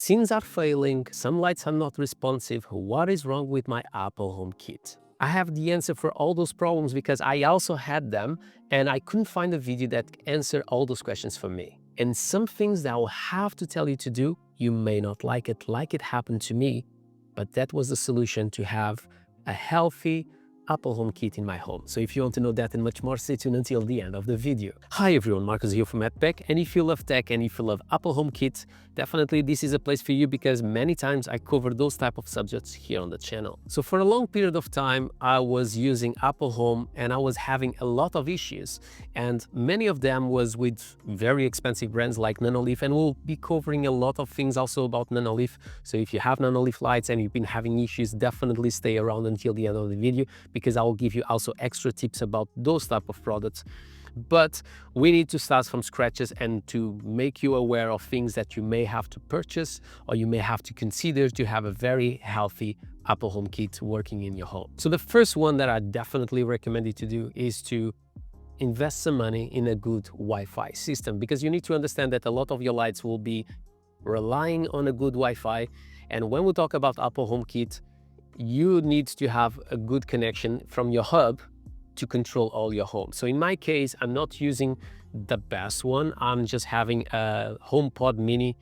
scenes are failing, some lights are not responsive. What is wrong with my Apple HomeKit? I have the answer for all those problems because I also had them and I couldn't find a video that answered all those questions for me. And some things that I will have to tell you to do, you may not like it happened to me, but that was the solution to have a healthy Apple HomeKit in my home. So if you want to know that and much more, stay tuned until the end of the video. Hi everyone, Marcus here from AppTech, and if you love tech and if you love Apple HomeKit, definitely this is a place for you because many times I cover those type of subjects here on the channel. So for a long period of time, I was using Apple Home and I was having a lot of issues, and many of them was with very expensive brands like Nanoleaf, and we'll be covering a lot of things also about Nanoleaf. So if you have Nanoleaf lights and you've been having issues, definitely stay around until the end of the video, because I will give you also extra tips about those type of products. But we need to start from scratches and to make you aware of things that you may have to purchase or you may have to consider to have a very healthy Apple HomeKit working in your home. So the first one that I definitely recommend you to do is to invest some money in a good Wi-Fi system, because you need to understand that a lot of your lights will be relying on a good Wi-Fi. And when we talk about Apple HomeKit, you need to have a good connection from your hub to control all your home. So in my case, I'm not using the best one. I'm just having a HomePod mini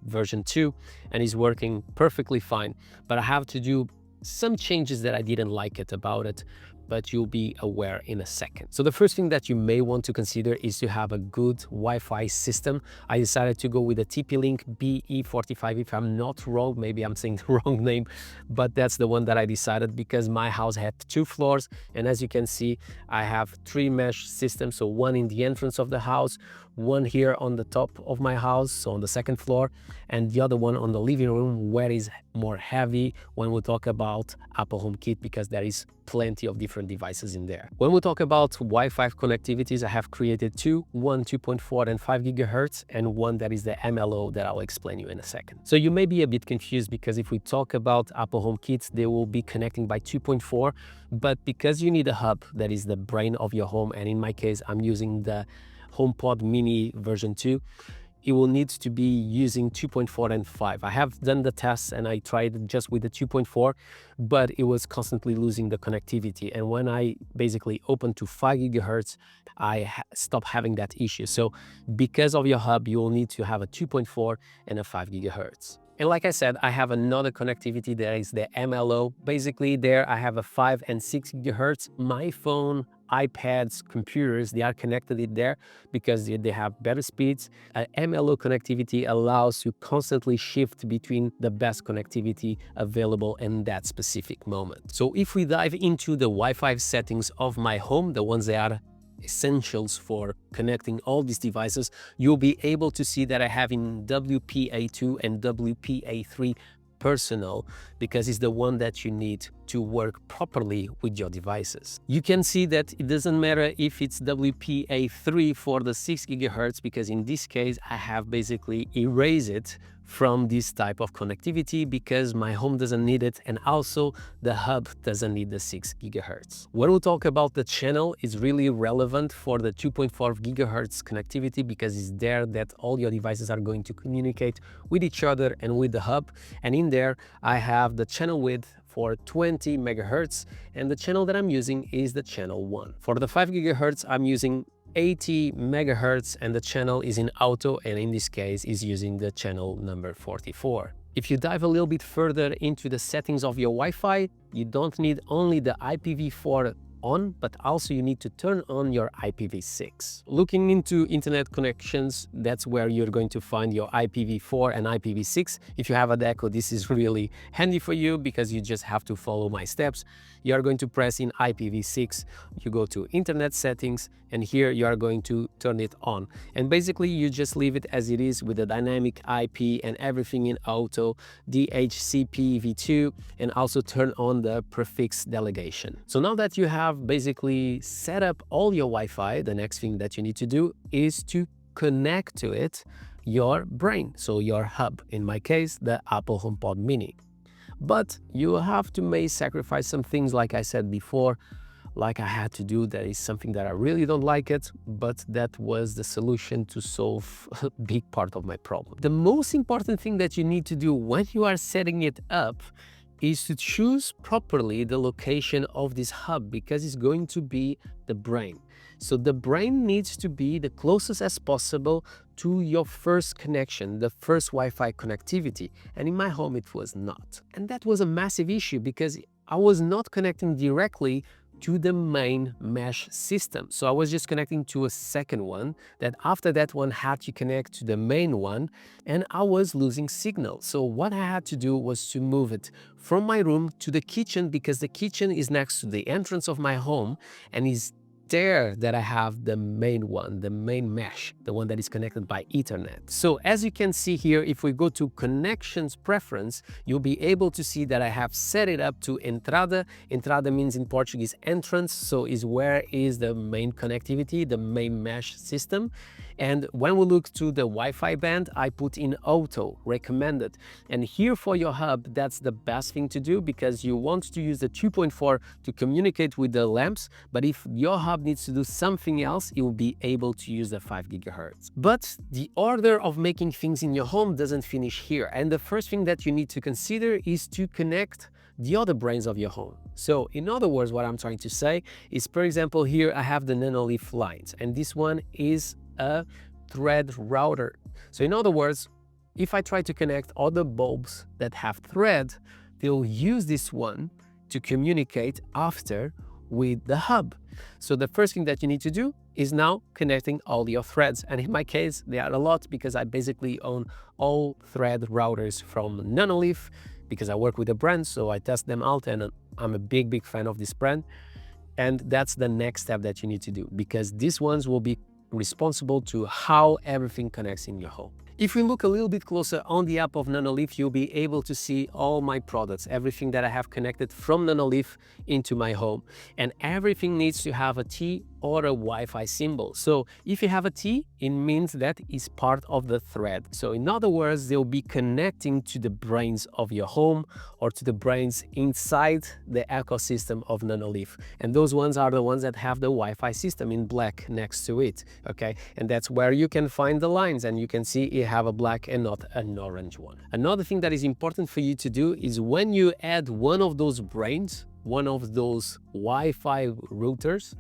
version 2 and it's working perfectly fine. But I have to do some changes that I didn't like about it, but you'll be aware in a second. So the first thing that you may want to consider is to have a good Wi-Fi system. I decided to go with a TP-Link BE45, if I'm not wrong, maybe I'm saying the wrong name, but that's the one that I decided because my house had 2 floors. And as you can see, I have 3 mesh systems. So one in the entrance of the house, one here on the top of my house, so on the 2nd floor, and the other one on the living room, where is more heavy when we talk about Apple HomeKit, because there is plenty of different devices in there. When we talk about Wi-Fi connectivities, I have created 2, one 2.4 and 5 gigahertz, and one that is the MLO that I'll explain you in a second. So you may be a bit confused because if we talk about Apple HomeKit, they will be connecting by 2.4, but because you need a hub that is the brain of your home, and in my case, I'm using the HomePod mini version 2, it will need to be using 2.4 and 5. I have done the tests and I tried just with the 2.4, but it was constantly losing the connectivity. And when I basically opened to 5 gigahertz, I stopped having that issue. So because of your hub, you will need to have a 2.4 and a 5 gigahertz. And like I said, I have another connectivity that is the MLO. Basically there I have a 5 and 6 gigahertz. My phone, iPads, computers, they are connected in there because they have better speeds. MLO connectivity allows you constantly shift between the best connectivity available in that specific moment. So if we dive into the Wi-Fi settings of my home, the ones that are essentials for connecting all these devices, you'll be able to see that I have in WPA2 and WPA3 personal, because it's the one that you need to work properly with your devices. You can see that it doesn't matter if it's WPA3 for the 6 gigahertz, because in this case I have basically erased it from this type of connectivity because my home doesn't need it, and also the hub doesn't need the 6 gigahertz. When we talk about the channel, it's really relevant for the 2.4 gigahertz connectivity because it's there that all your devices are going to communicate with each other and with the hub. And in there I have the channel width for 20 megahertz, and the channel that I'm using is the channel 1. For the 5 gigahertz, I'm using 80 megahertz and the channel is in auto, and in this case is using the channel number 44. If you dive a little bit further into the settings of your Wi-Fi, you don't need only the IPv4 on, but also you need to turn on your IPv6. Looking into internet connections, that's where you're going to find your IPv4 and IPv6. If you have a Deco, this is really handy for you because you just have to follow my steps. You are going to press in IPv6, you go to internet settings, and here you are going to turn it on. And basically you just leave it as it is with the dynamic IP and everything in auto, DHCP v2, and also turn on the prefix delegation. So now that you have basically set up all your Wi-Fi, the next thing that you need to do is to connect to it your brain, so your hub, in my case the Apple HomePod mini. But you have to may sacrifice some things, like I said before. like I had to do. That is something that I really don't like it, but that was the solution to solve a big part of my problem. The most important thing that you need to do when you are setting it up is to choose properly the location of this hub, because it's going to be the brain. So the brain needs to be the closest as possible to your first connection, the first Wi-Fi connectivity. And in my home, it was not. And that was a massive issue because I was not connecting directly to the main mesh system. So I was just connecting to a second one that after that one had to connect to the main one, and I was losing signal. So what I had to do was to move it from my room to the kitchen, because the kitchen is next to the entrance of my home and is there that I have the main one, the main mesh, the one that is connected by Ethernet. So as you can see here, if we go to connections preference, you'll be able to see that I have set it up to entrada. Entrada means in Portuguese entrance, so is where is the main connectivity, the main mesh system. And when we look to the Wi-Fi band, I put in auto, recommended. And here for your hub, that's the best thing to do, because you want to use the 2.4 to communicate with the lamps. But if your hub needs to do something else, you will be able to use the 5 gigahertz. But the order of making things in your home doesn't finish here. And the first thing that you need to consider is to connect the other brains of your home. So in other words, what I'm trying to say is, for example, here I have the Nanoleaf lines, and this one is a thread router. So in other words, if I try to connect other bulbs that have thread, they'll use this one to communicate after with the hub. So the first thing that you need to do is now connecting all your threads. And in my case, there are a lot, because I basically own all thread routers from Nanoleaf, because I work with a brand, so I test them out, and I'm a big fan of this brand. And that's the next step that you need to do, because these ones will be responsible to how everything connects in your home. If we look a little bit closer on the app of Nanoleaf, you'll be able to see all my products, everything that I have connected from Nanoleaf into my home. And everything needs to have a T or a Wi-Fi symbol. So if you have a T, it means that it's part of the thread. So in other words, they'll be connecting to the brains of your home or to the brains inside the ecosystem of Nanoleaf. And those ones are the ones that have the Wi-Fi system in black next to it, okay? And that's where you can find the lines, and you can see it have a black and not an orange one. Another thing that is important for you to do is when you add one of those brains, one of those Wi-Fi routers,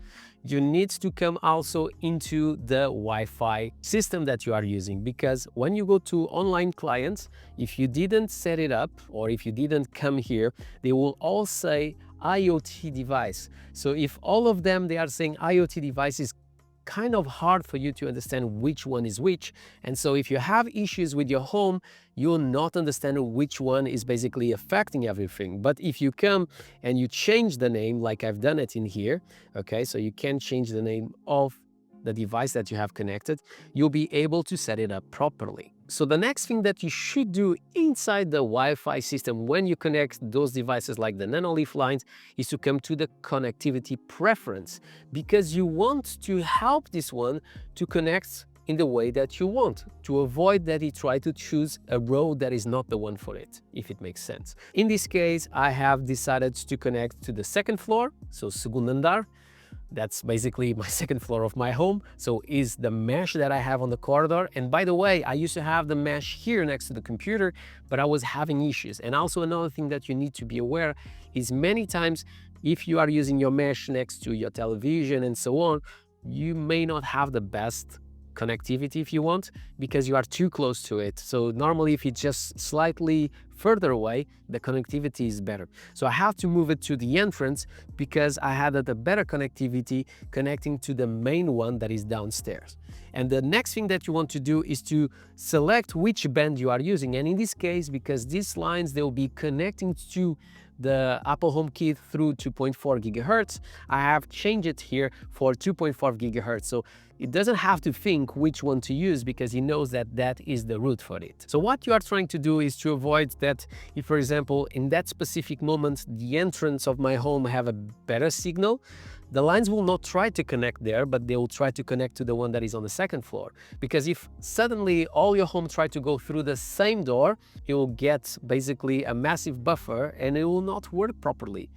you need to come also into the Wi-Fi system that you are using, because when you go to online clients, if you didn't set it up or if you didn't come here, they will all say IoT device. So if all of them, they are saying IoT device, is kind of hard for you to understand which one is which. And so if you have issues with your home, you'll not understand which one is basically affecting everything. But if you come and you change the name, like I've done it in here, okay, so you can change the name of the device that you have connected, you'll be able to set it up properly. So the next thing that you should do inside the Wi-Fi system when you connect those devices like the Nanoleaf lines is to come to the connectivity preference, because you want to help this one to connect in the way that you want, to avoid that you try to choose a road that is not the one for it, if it makes sense. In this case, I have decided to connect to the second floor, so segundo andar. That's basically my second floor of my home. So is the mesh that I have on the corridor. And by the way, I used to have the mesh here next to the computer, but I was having issues. And also another thing that you need to be aware is many times if you are using your mesh next to your television and so on, you may not have the best connectivity if you want, because you are too close to it. So normally if it's just slightly further away, the connectivity is better. So I have to move it to the entrance because I had a better connectivity connecting to the main one that is downstairs. And the next thing that you want to do is to select which band you are using. And in this case, because these lines, they will be connecting to the Apple Homekit through 2.4 gigahertz, I have changed it here for 2.4 gigahertz. So it doesn't have to think which one to use, because he knows that that is the route for it. So what you are trying to do is to avoid that if, for example, in that specific moment, the entrance of my home have a better signal, the lines will not try to connect there, but they will try to connect to the one that is on the second floor. Because if suddenly all your home try to go through the same door, it will get basically a massive buffer and it will not work properly.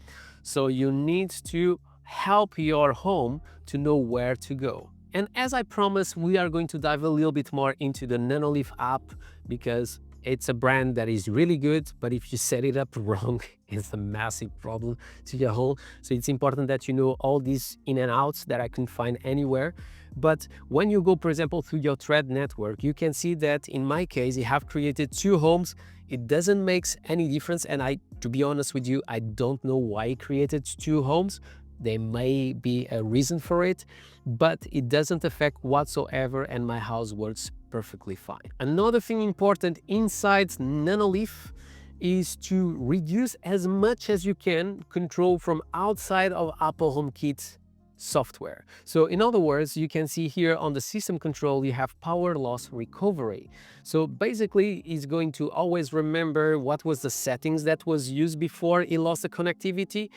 So you need to help your home to know where to go. And as I promised, we are going to dive a little bit more into the Nanoleaf app because it's a brand that is really good, but if you set it up wrong, it's a massive problem to your home. So it's important that you know all these in and outs that I couldn't find anywhere. But when you go, for example, through your thread network, you can see that in my case, I have created 2 homes. It doesn't make any difference. And to be honest with you, I don't know why I created 2 homes. There may be a reason for it, but it doesn't affect whatsoever and my house works perfectly fine. Another thing important inside Nanoleaf is to reduce as much as you can control from outside of Apple Homekit software. So in other words, you can see here on the system control, you have power loss recovery. So basically, it's going to always remember what was the settings that was used before it lost the connectivity.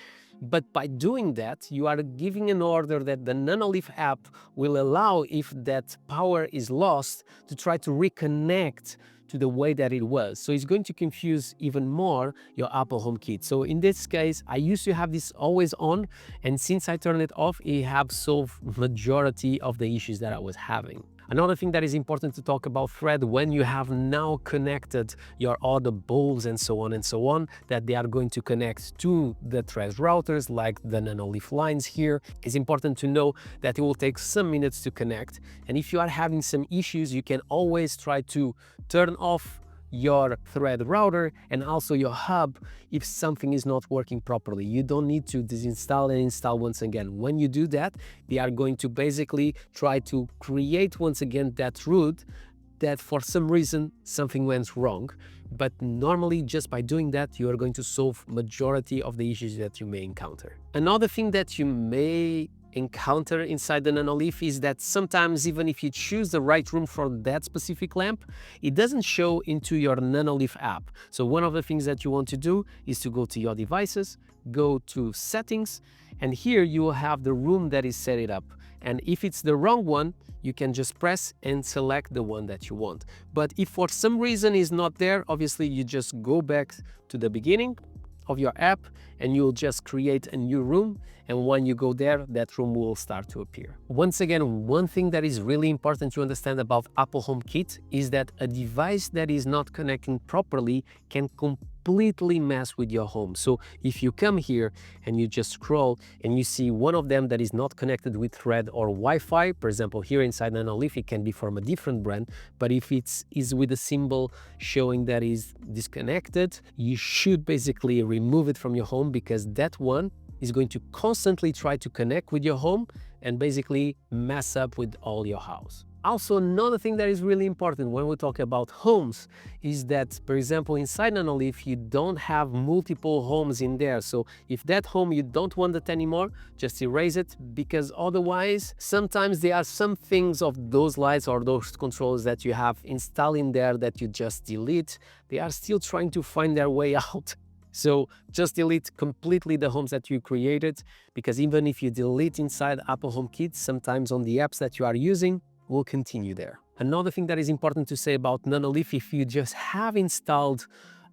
But by doing that, you are giving an order that the Nanoleaf app will allow, if that power is lost, to try to reconnect to the way that it was. So it's going to confuse even more your Apple HomeKit. So in this case, I used to have this always on, and since I turned it off, it has solved majority of the issues that I was having. Another thing that is important to talk about Thread, when you have now connected your other bulbs and so on, that they are going to connect to the Thread routers like the Nanoleaf lines here, it's important to know that it will take some minutes to connect. And if you are having some issues, you can always try to turn off your Thread router and also your hub if something is not working properly. You don't need to disinstall and install once again. When you do that, they are going to basically try to create once again that root that for some reason something went wrong. But normally just by doing that, you are going to solve majority of the issues that you may encounter. Another thing that you may encounter inside the Nanoleaf is that sometimes even if you choose the right room for that specific lamp, it doesn't show into your Nanoleaf app. So one of the things that you want to do is to go to your devices, go to settings, and here you will have the room that is set it up. And if it's the wrong one, you can just press and select the one that you want. But if for some reason it's not there, obviously you just go back to the beginning of your app and you'll just create a new room, and when you go there, that room will start to appear. Once again, one thing that is really important to understand about Apple HomeKit is that a device that is not connecting properly can completely mess with your home. So if you come here and you just scroll and you see one of them that is not connected with Thread or Wi-Fi, for example, here inside Nanoleaf, it can be from a different brand, but if it is with a symbol showing that is disconnected, you should basically remove it from your home, because that one is going to constantly try to connect with your home and basically mess up with all your house. Also, another thing that is really important when we talk about homes is that, for example, inside Nanoleaf, you don't have multiple homes in there. So if that home, you don't want it anymore, just erase it, because otherwise, sometimes there are some things of those lights or those controls that you have installed in there that you just delete. They are still trying to find their way out. So just delete completely the homes that you created, because even if you delete inside Apple HomeKit, sometimes on the apps that you are using, will continue there. Another thing that is important to say about Nanoleaf, if you just have installed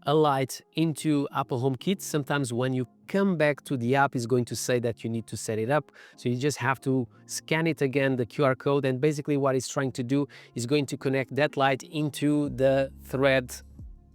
a light into Apple HomeKit, sometimes when you come back to the app, it's going to say that you need to set it up. So you just have to scan it again, the QR code, and basically what it's trying to do is going to connect that light into the Thread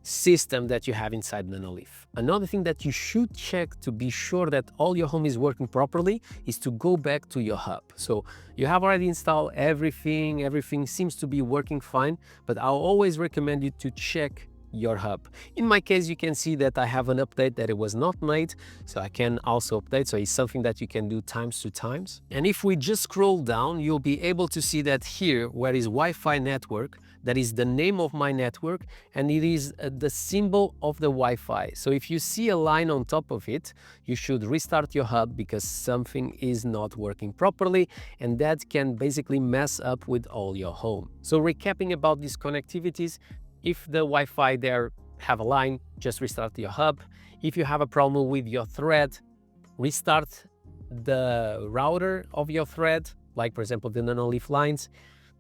system that you have inside Nanoleaf. Another thing that you should check to be sure that all your home is working properly is to go back to your hub. So you have already installed everything seems to be working fine, but I'll always recommend you to check your hub. In my case, you can see that I have an update that it was not made, so I can also update. So it's something that you can do times to times. And if we just scroll down, you'll be able to see that here, where is Wi-Fi network, that is the name of my network, and it is the symbol of the Wi-Fi. So if you see a line on top of it, you should restart your hub because something is not working properly, and that can basically mess up with all your home. So recapping about these connectivities, if the Wi-Fi there have a line, just restart your hub. If you have a problem with your Thread, restart the router of your Thread, like for example the Nanoleaf lines.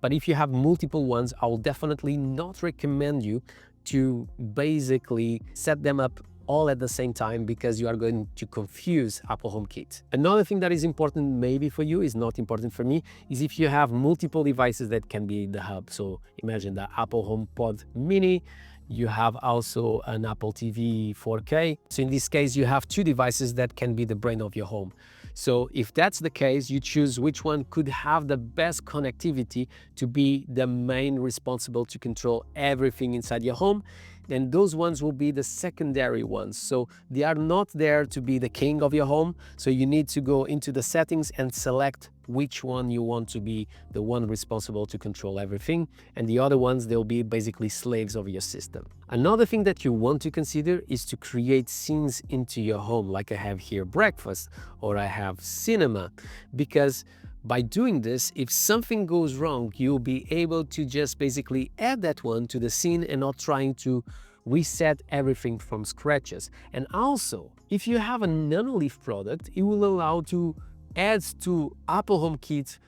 But if you have multiple ones, I will definitely not recommend you to basically set them up all at the same time because you are going to confuse Apple HomeKit. Another thing that is important maybe for you, is not important for me, is if you have multiple devices that can be the hub. So imagine the Apple HomePod Mini, you have also an Apple TV 4K. So in this case, you have two devices that can be the brain of your home. So if that's the case, you choose which one could have the best connectivity to be the main responsible to control everything inside your home. Then those ones will be the secondary ones. So they are not there to be the king of your home. So you need to go into the settings and select which one you want to be the one responsible to control everything. And the other ones, they'll be basically slaves of your system. Another thing that you want to consider is to create scenes into your home. Like I have here breakfast, or I have cinema, because by doing this, if something goes wrong, you'll be able to just basically add that one to the scene and not trying to reset everything from scratches. And also, if you have a Nanoleaf product, it will allow to add to Apple HomeKit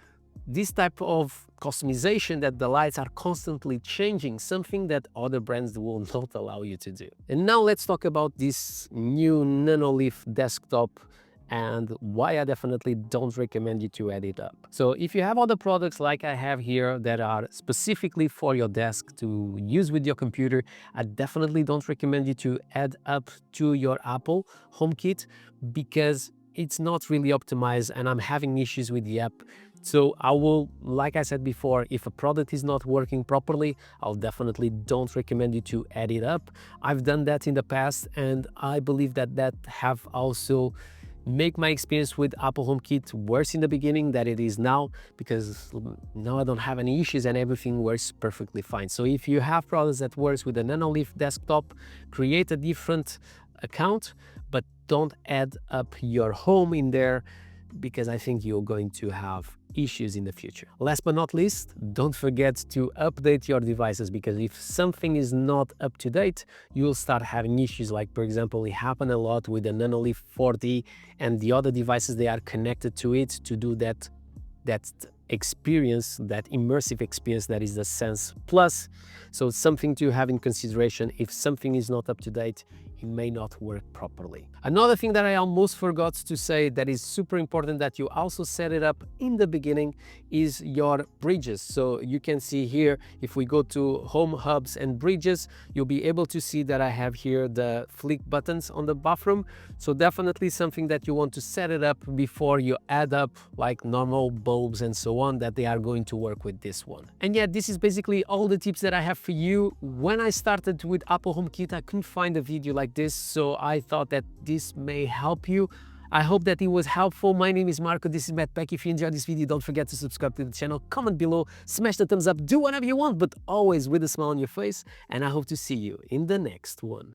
this type of customization that the lights are constantly changing, something that other brands will not allow you to do. And now let's talk about this new Nanoleaf desktop and why I definitely don't recommend you to add it up. So if you have other products like I have here that are specifically for your desk to use with your computer, I definitely don't recommend you to add up to your Apple HomeKit because it's not really optimized and I'm having issues with the app. So I will, like I said before, if a product is not working properly, I'll definitely don't recommend you to add it up. I've done that in the past and I believe that have also make my experience with Apple HomeKit worse in the beginning than it is now, because now I don't have any issues and everything works perfectly fine. So if you have products that works with a Nanoleaf desktop, create a different account, but don't add up your home in there, because I think you're going to have issues in the future. Last but not least, don't forget to update your devices, because if something is not up to date, you'll start having issues. Like, for example, it happened a lot with the Nanoleaf 40 and the other devices they are connected to it to do that experience, that immersive experience that is the Sense Plus. So it's something to have in consideration. If something is not up to date, it may not work properly. Another thing that I almost forgot to say that is super important that you also set it up in the beginning is your bridges. So you can see here, if we go to Home Hubs and Bridges, you'll be able to see that I have here the flick buttons on the bathroom. So definitely something that you want to set it up before you add up like normal bulbs and so on, that they are going to work with this one. And yeah, this is basically all the tips that I have for you. When I started with Apple HomeKit, I couldn't find a video like this, so I thought that this may help you. I hope that it was helpful. My name is Marco, this is Matt Peck. If you enjoyed this video, don't forget to subscribe to the channel, comment below, smash the thumbs up, do whatever you want, but always with a smile on your face, and I hope to see you in the next one.